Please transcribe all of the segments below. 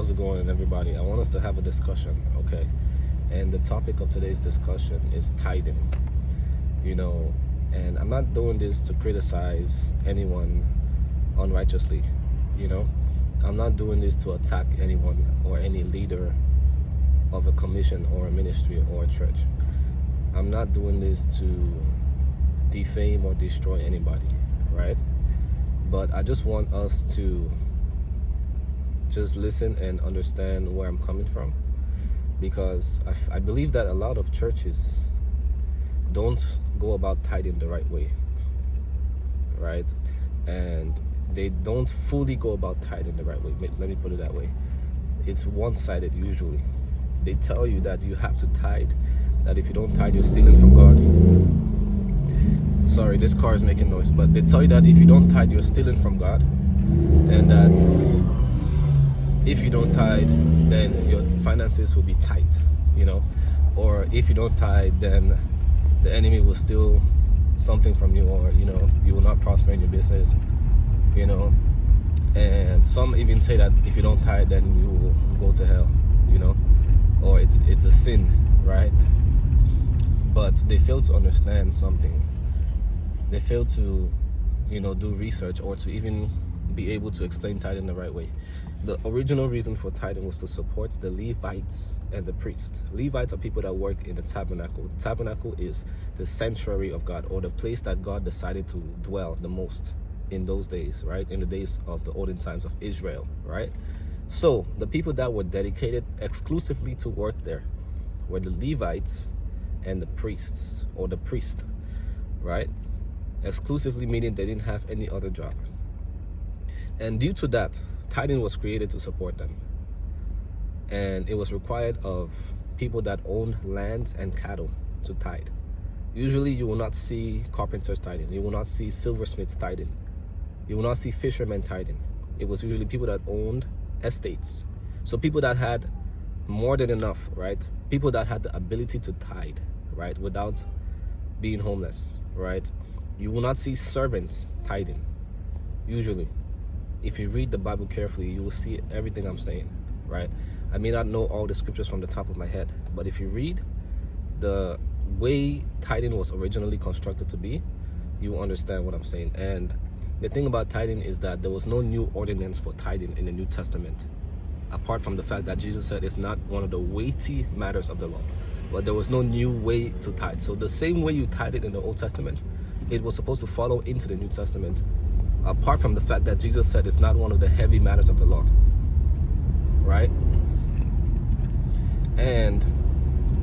How's it going, everybody? I want us to have a discussion, okay? And the topic of today's discussion is tithing. And I'm not doing this to criticize anyone unrighteously. I'm not doing this to attack anyone or any leader of a commission or a ministry or a church. I'm not doing this to defame or destroy anybody, right? But I just want us to just listen and understand where I'm coming from, because I believe that a lot of churches don't go about tithing the right way, right? And they don't fully go about tithing the right way. Let me put it that way. It's one-sided usually. They tell you that you have to tithe, that if you don't tithe, you're stealing from God. Sorry, this car is making noise, but they tell you that if you don't tithe, you're stealing from God, and that if you don't tithe, then your finances will be tight, or if you don't tithe, then the enemy will steal something from you, or you will not prosper in your business, and some even say that if you don't tithe, then you will go to hell, or it's a sin, right? But they fail to understand something. They fail to do research, or to even be able to explain tithing the right way. The original reason for tithing was to support the Levites and the priests. Levites are people that work in the tabernacle. The tabernacle is the sanctuary of God, or the place that God decided to dwell the most in those days, right? In the days of the olden times of Israel, right? So the people that were dedicated exclusively to work there were the Levites and the priests, or the priest, right? Exclusively meaning they didn't have any other job. And due to that, tithing was created to support them. And it was required of people that own lands and cattle to tithe. Usually you will not see carpenters tithing. You will not see silversmiths tithing. You will not see fishermen tithing. It was usually people that owned estates. So people that had more than enough, right? People that had the ability to tithe, right? Without being homeless, right? You will not see servants tithing, usually. If you read the Bible carefully, you will see everything I'm saying, right? I may not know all the scriptures from the top of my head, but if you read the way tithing was originally constructed to be, you will understand what I'm saying. And the thing about tithing is that there was no new ordinance for tithing in the New Testament, apart from the fact that Jesus said it's not one of the weighty matters of the law. But there was no new way to tithe. So the same way you tithe it in the Old Testament, it was supposed to follow into the New Testament, apart from the fact that Jesus said it's not one of the heavy matters of the law, right? And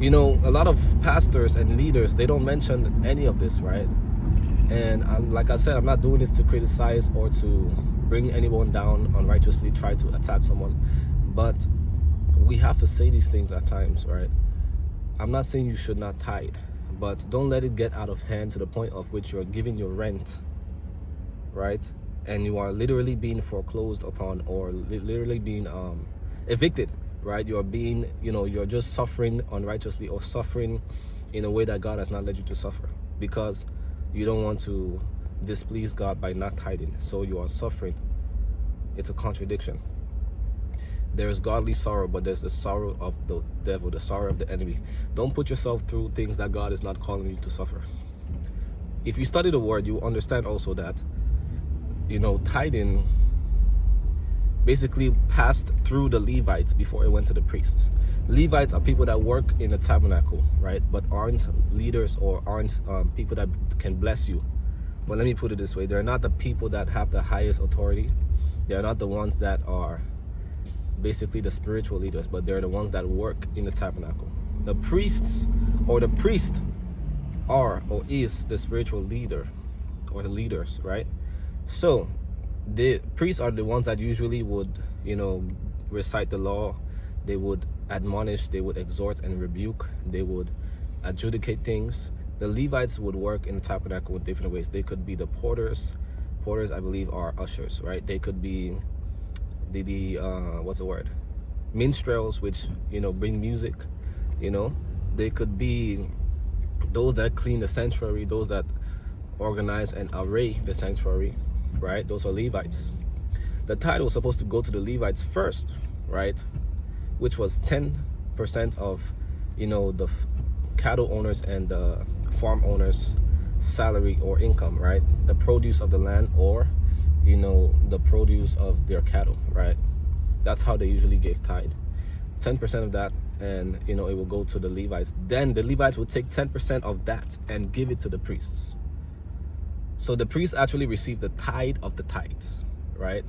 a lot of pastors and leaders, they don't mention any of this, right? And like I said, I'm not doing this to criticize or to bring anyone down unrighteously, try to attack someone, but we have to say these things at times, right? I'm not saying you should not tithe, but don't let it get out of hand to the point of which you're giving your rent, right? And you are literally being foreclosed upon, or literally being evicted, right? You're being, you're just suffering unrighteously, or suffering in a way that God has not led you to suffer, because you don't want to displease God by not tithing. So you are suffering. It's a contradiction. There's godly sorrow, but there's the sorrow of the devil, the sorrow of the enemy. Don't put yourself through things that God is not calling you to suffer. If you study the word, you understand also that tithing basically passed through the Levites before it went to the priests. Levites are people that work in the tabernacle, right? But aren't leaders, or aren't people that can bless you. But let me put it this way. They're not the people that have the highest authority. They're not the ones that are basically the spiritual leaders, but they're the ones that work in the tabernacle. The priests, or the priest, are or is the spiritual leader, or the leaders, right? So the priests are the ones that usually would recite the law. They would admonish, they would exhort and rebuke, they would adjudicate things. The Levites would work in the tabernacle in different ways. They could be the porters. Porters, I believe, are ushers, right? They could be the minstrels, which bring music. They could be those that clean the sanctuary, those that organize and array the sanctuary, right? Those are Levites. The tithe was supposed to go to the Levites first, right? Which was 10% of, the cattle owners and the farm owners' salary or income, right? The produce of the land, or, the produce of their cattle, right? That's how they usually gave tithe. 10% of that, and it will go to the Levites. Then the Levites will take 10% of that and give it to the priests. So the priests actually receive the tithe of the tithes, right?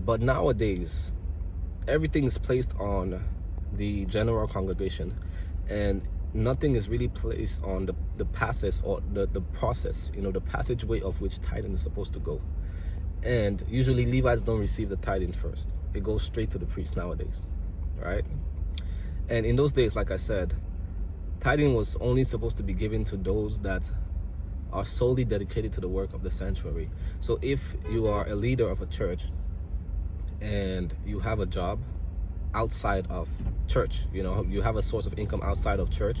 But nowadays, everything is placed on the general congregation, and nothing is really placed on the process, or the process, the passageway of which tithing is supposed to go. And usually Levites don't receive the tithing first. It goes straight to the priest nowadays, right? And in those days, like I said, tithing was only supposed to be given to those that are solely dedicated to the work of the sanctuary. So if you are a leader of a church and you have a job outside of church, you have a source of income outside of church,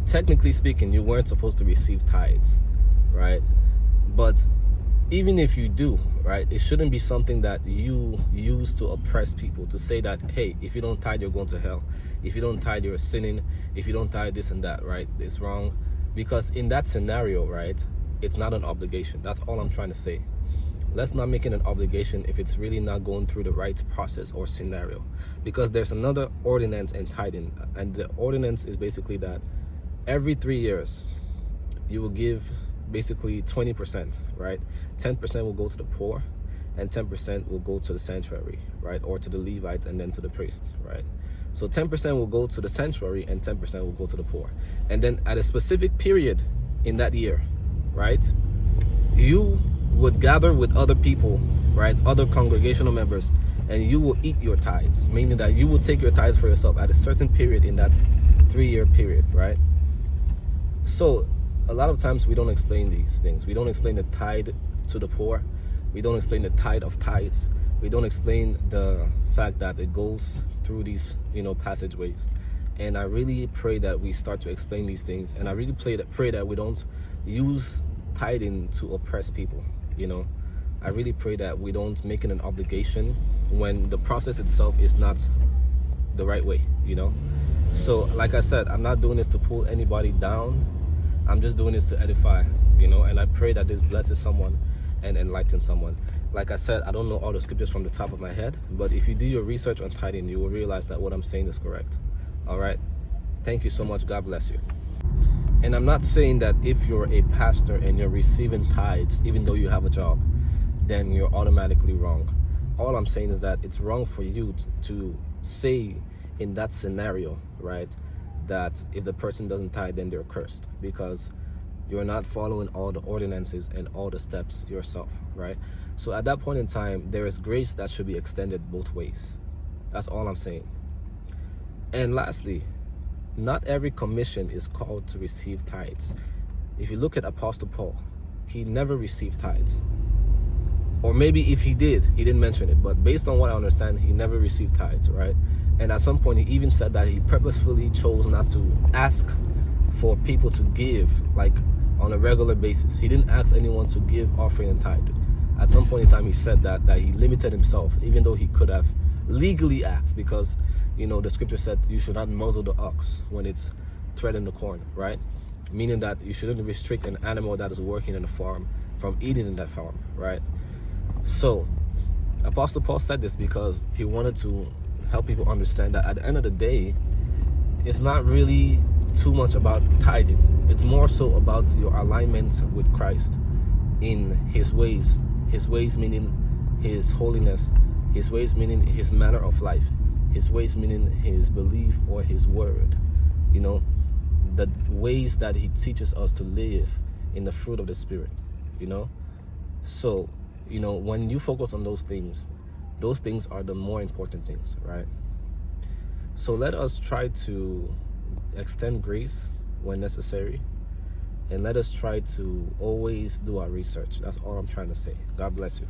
technically speaking, you weren't supposed to receive tithes, right? But even if you do, right, it shouldn't be something that you use to oppress people, to say that, hey, if you don't tithe, you're going to hell. If you don't tithe, you're sinning. If you don't tithe, this and that, right? It's wrong. Because in that scenario, right, it's not an obligation. That's all I'm trying to say. Let's not make it an obligation if it's really not going through the right process or scenario. Because there's another ordinance in tithing, and the ordinance is basically that every 3 years you will give basically 20%, right? 10% will go to the poor, and 10% will go to the sanctuary, right? Or to the Levites, and then to the priests, right? So 10% will go to the sanctuary, and 10% will go to the poor. And then at a specific period in that year, right, you would gather with other people, right, other congregational members, and you will eat your tithes, meaning that you will take your tithes for yourself at a certain period in that 3-year period, right? So a lot of times we don't explain these things. We don't explain the tithe to the poor. We don't explain the tithe of tithes. We don't explain the fact that it goes through these, passageways. And I really pray that we start to explain these things. And I really pray that we don't use tithing to oppress people. I really pray that we don't make it an obligation when the process itself is not the right way. So like I said, I'm not doing this to pull anybody down. I'm just doing this to edify, and I pray that this blesses someone and enlightens someone. Like I said, I don't know all the scriptures from the top of my head, but if you do your research on tithing, you will realize that what I'm saying is correct. All right. Thank you so much. God bless you. And I'm not saying that if you're a pastor and you're receiving tithes, even though you have a job, then you're automatically wrong. All I'm saying is that it's wrong for you to say in that scenario, right, that if the person doesn't tithe, then they're cursed, because you're not following all the ordinances and all the steps yourself, right? So at that point in time, there is grace that should be extended both ways. That's all I'm saying. And lastly, not every commission is called to receive tithes. If you look at Apostle Paul, he never received tithes. Or maybe if he did, he didn't mention it. But based on what I understand, he never received tithes, right? And at some point, he even said that he purposefully chose not to ask for people to give, like, on a regular basis. He didn't ask anyone to give offering and tithe. At some point in time, he said that he limited himself, even though he could have legally asked, because the scripture said you should not muzzle the ox when it's treading the corn, right? Meaning that you shouldn't restrict an animal that is working in a farm from eating in that farm, right? So Apostle Paul said this because he wanted to help people understand that at the end of the day, it's not really too much about tithing. It's more so about your alignment with Christ in his ways meaning his holiness, his ways meaning his manner of life, his ways meaning his belief or his word, the ways that he teaches us to live in the fruit of the Spirit, So, when you focus on those things are the more important things, right? So let us try to extend grace when necessary, and let us try to always do our research. That's all I'm trying to say. God bless you.